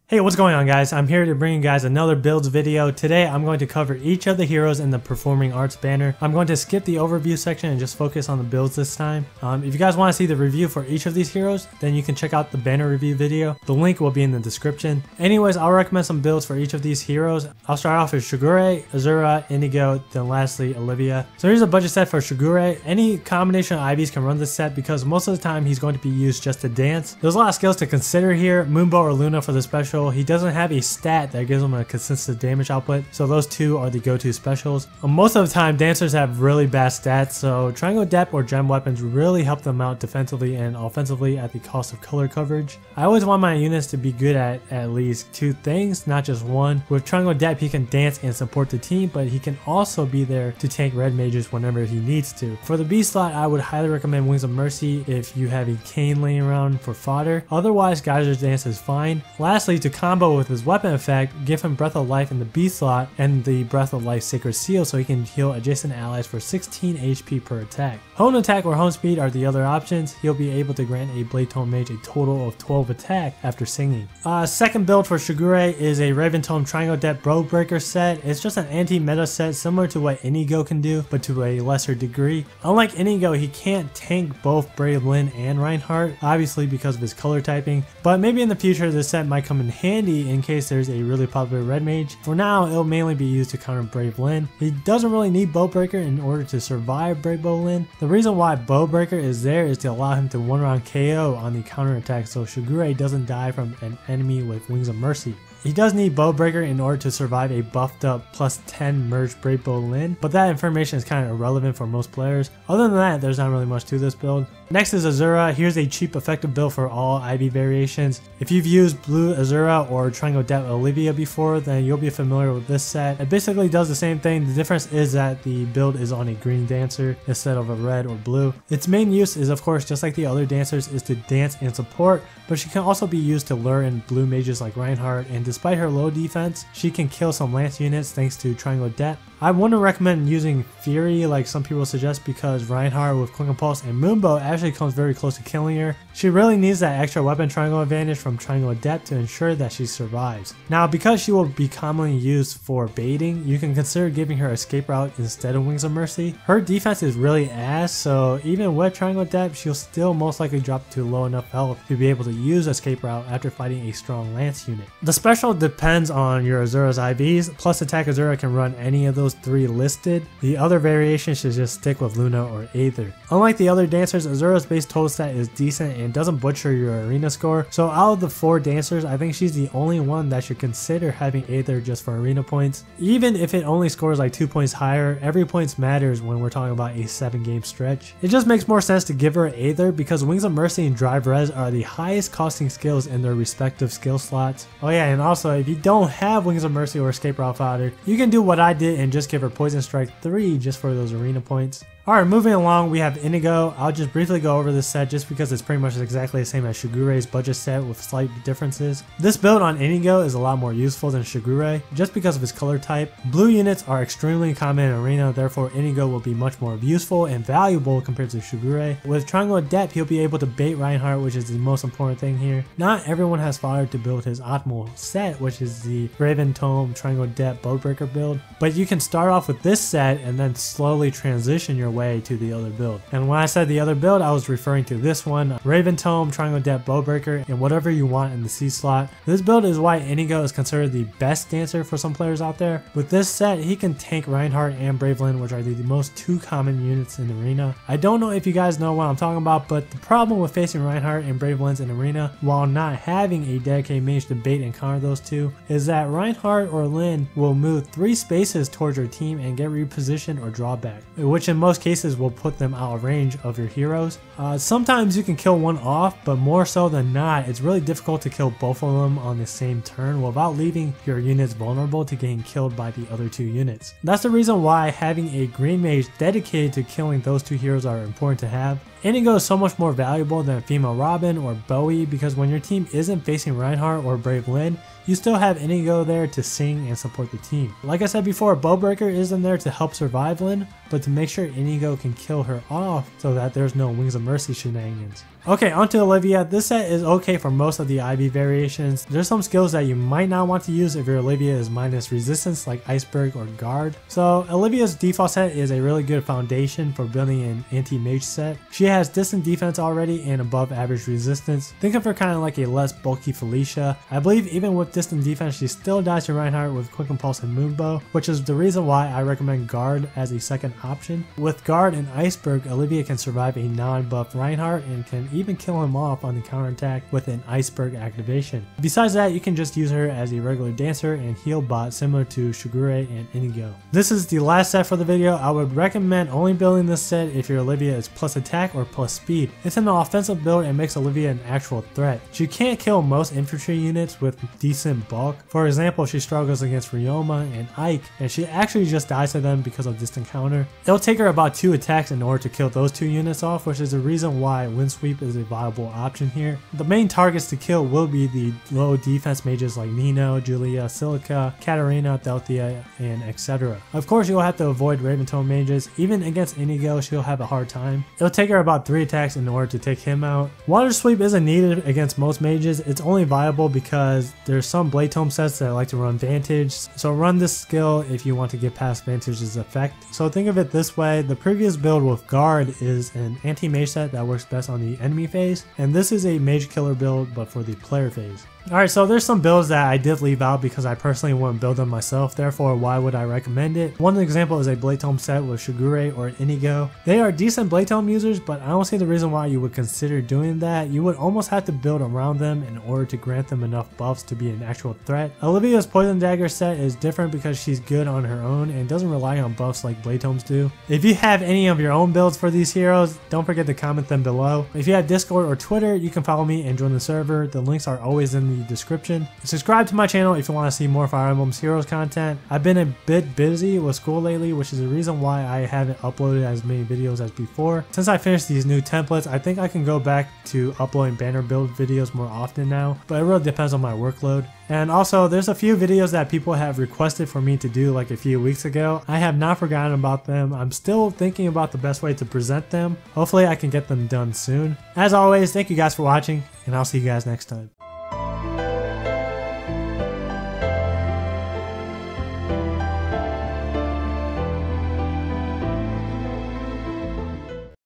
Hey, what's going on guys? I'm here to bring you guys another builds video. Today I'm going to cover each of the heroes in the performing arts banner. I'm going to skip the overview section and just focus on the builds this time. If you guys want to see the review for each of these heroes, then you can check out the banner review video. The link will be in the description. Anyways, I'll recommend some builds for each of these heroes. I'll start off with Shigure, Azura, Indigo, then lastly Olivia. So here's a budget set for Shigure. Any combination of IVs can run this set because most of the time he's going to be used just to dance. There's a lot of skills to consider here. Moonbow or Luna for the special. He doesn't have a stat that gives him a consistent damage output, so those two are the go-to specials. Most of the time dancers have really bad stats, so Triangle Depth or gem weapons really help them out defensively and offensively at the cost of color coverage. I always want my units to be good at least two things, not just one. With Triangle Depth he can dance and support the team, but he can also be there to tank red mages whenever he needs to. For the B slot, I would highly recommend Wings of Mercy if you have a cane laying around for fodder. Otherwise Geyser's Dance is fine. Lastly, to combo with his weapon effect, give him Breath of Life in the B slot and the Breath of Life Sacred Seal so he can heal adjacent allies for 16 HP per attack. Hone Attack or Hone Speed are the other options. He'll be able to grant a Blade Tome Mage a total of 12 attack after singing. Second build for Shigure is a Raven Tome Triangle Depth Bro Breaker set. It's just an anti-meta set similar to what Indigo can do, but to a lesser degree. Unlike Indigo, he can't tank both Brave Lyn and Reinhardt, obviously because of his color typing, but maybe in the future this set might come in handy in case there's a really popular red mage. For now, it'll mainly be used to counter Brave Lyn. He doesn't really need Bowbreaker in order to survive Brave Bow Lyn. The reason why Bowbreaker is there is to allow him to one round KO on the counter attack so Shigure doesn't die from an enemy with Wings of Mercy. He does need Bowbreaker in order to survive a buffed up plus 10 merged Brave Bow Lyn, but that information is kind of irrelevant for most players. Other than that, there's not really much to this build. Next is Azura. Here's a cheap effective build for all IV variations. If you've used Blue Azura or Triangle Depth Olivia before, then you'll be familiar with this set. It basically does the same thing. The difference is that the build is on a green dancer instead of a red or blue. Its main use is, of course, just like the other dancers, is to dance and support, but she can also be used to lure in blue mages like Reinhardt, and despite her low defense, she can kill some lance units thanks to Triangle Depth. I wouldn't recommend using Fury like some people suggest because Reinhardt with Quick Impulse and Moonbow actually comes very close to killing her. She really needs that extra weapon triangle advantage from Triangle Depth to ensure that she survives. Now, because she will be commonly used for baiting, you can consider giving her Escape Route instead of Wings of Mercy. Her defense is really ass, so even with Triangle Depth, she'll still most likely drop to low enough health to be able to use Escape Route after fighting a strong lance unit. The special depends on your Azura's IVs, plus Attack Azura can run any of those three listed. The other variations should just stick with Luna or Aether. Unlike the other dancers, Azura's base total stat is decent and doesn't butcher your arena score, so out of the 4 dancers, I think she's the only one that should consider having Aether just for arena points. Even if it only scores like 2 points higher, every point matters when we're talking about a 7-game stretch. It just makes more sense to give her Aether because Wings of Mercy and Drive Res are the highest costing skills in their respective skill slots. Oh yeah, and also if you don't have Wings of Mercy or Escape Route fodder, you can do what I did and just give her Poison Strike 3 just for those arena points. Alright, moving along, we have Indigo. I'll just briefly go over this set just because it's pretty much exactly the same as Shigure's budget set with slight differences. This build on Indigo is a lot more useful than Shigure just because of his color type. Blue units are extremely common in arena, therefore Indigo will be much more useful and valuable compared to Shigure. With Triangle Depth, he'll be able to bait Reinhardt, which is the most important thing here. Not everyone has fodder to build his optimal set, which is the Raven Tome Triangle Depth Bowbreaker build, but you can start off with this set and then slowly transition your way to the other build. And when I said the other build, I was referring to this one, Raven Tome Triangle Depth Bowbreaker, and whatever you want in the C slot. This build is why Indigo is considered the best dancer for some players out there. With this set, he can tank Reinhardt and Brave Lyn, which are the most 2 common units in the arena. I don't know if you guys know what I'm talking about, but the problem with facing Reinhardt and Brave Lyn in arena while not having a dedicated mage to bait and counter those two is that Reinhardt or Lyn will move 3 spaces towards your team and get repositioned or draw back, which in most cases will put them out of range of your heroes. Sometimes you can kill one off, but more so than not, it's really difficult to kill both of them on the same turn without leaving your units vulnerable to getting killed by the other 2 units. That's the reason why having a green mage dedicated to killing those 2 heroes are important to have. Indigo is so much more valuable than Female Robin or Bowie because when your team isn't facing Reinhardt or Brave Lyn, you still have Indigo there to sing and support the team. Like I said before, Bowbreaker isn't there to help survive Lyn, but to make sure Indigo can kill her off so that there's no Wings of Mercy shenanigans. Okay, onto Olivia. This set is okay for most of the Ivy variations. There's some skills that you might not want to use if your Olivia is minus resistance like Iceberg or Guard. So Olivia's default set is a really good foundation for building an anti-mage set. She has distant defense already and above average resistance. Think of her kind of like a less bulky Felicia. I believe even with distant defense she still dies to Reinhardt with Quick Impulse and Moonbow, which is the reason why I recommend Guard as a second option. With Guard and Iceberg, Olivia can survive a non-buff Reinhardt and can even kill him off on the counterattack with an Iceberg activation. Besides that, you can just use her as a regular dancer and heal bot similar to Shigure and Indigo. This is the last set for the video. I would recommend only building this set if your Olivia is plus attack or plus speed. It's an offensive build and makes Olivia an actual threat. She can't kill most infantry units with decent bulk. For example, she struggles against Ryoma and Ike, and she actually just dies to them because of distant counter. It'll take her about 2 attacks in order to kill those 2 units off, which is the reason why Windsweep is a viable option here. The main targets to kill will be the low defense mages like Nino, Julia, Silica, Katarina, Delthea, and etc. Of course, you'll have to avoid Raventone mages. Even against Indigo, she'll have a hard time. It'll take her about 3 attacks in order to take him out. Water Sweep isn't needed against most mages. It's only viable because there's some Blade Tome sets that like to run Vantage, so run this skill if you want to get past Vantage's effect. So think of it this way, the previous build with Guard is an anti-mage set that works best on the enemy phase, and this is a mage killer build but for the player phase. Alright, so there's some builds that I did leave out because I personally wouldn't build them myself, therefore why would I recommend it? One example is a Blade Tome set with Shigure or Indigo. They are decent Blade Tome users, but I don't see the reason why you would consider doing that. You would almost have to build around them in order to grant them enough buffs to be an actual threat. Olivia's Poison Dagger set is different because she's good on her own and doesn't rely on buffs like Blade Tomes do. If you have any of your own builds for these heroes, don't forget to comment them below. If you have Discord or Twitter, you can follow me and join the server. The links are always in the description. Subscribe to my channel if you want to see more Fire Emblem Heroes content. I've been a bit busy with school lately, which is the reason why I haven't uploaded as many videos as before. Since I finished these new templates, I think I can go back to uploading banner build videos more often now, but it really depends on my workload. And also, there's a few videos that people have requested for me to do like a few weeks ago. I have not forgotten about them. I'm still thinking about the best way to present them. Hopefully I can get them done soon. As always, thank you guys for watching, and I'll see you guys next time.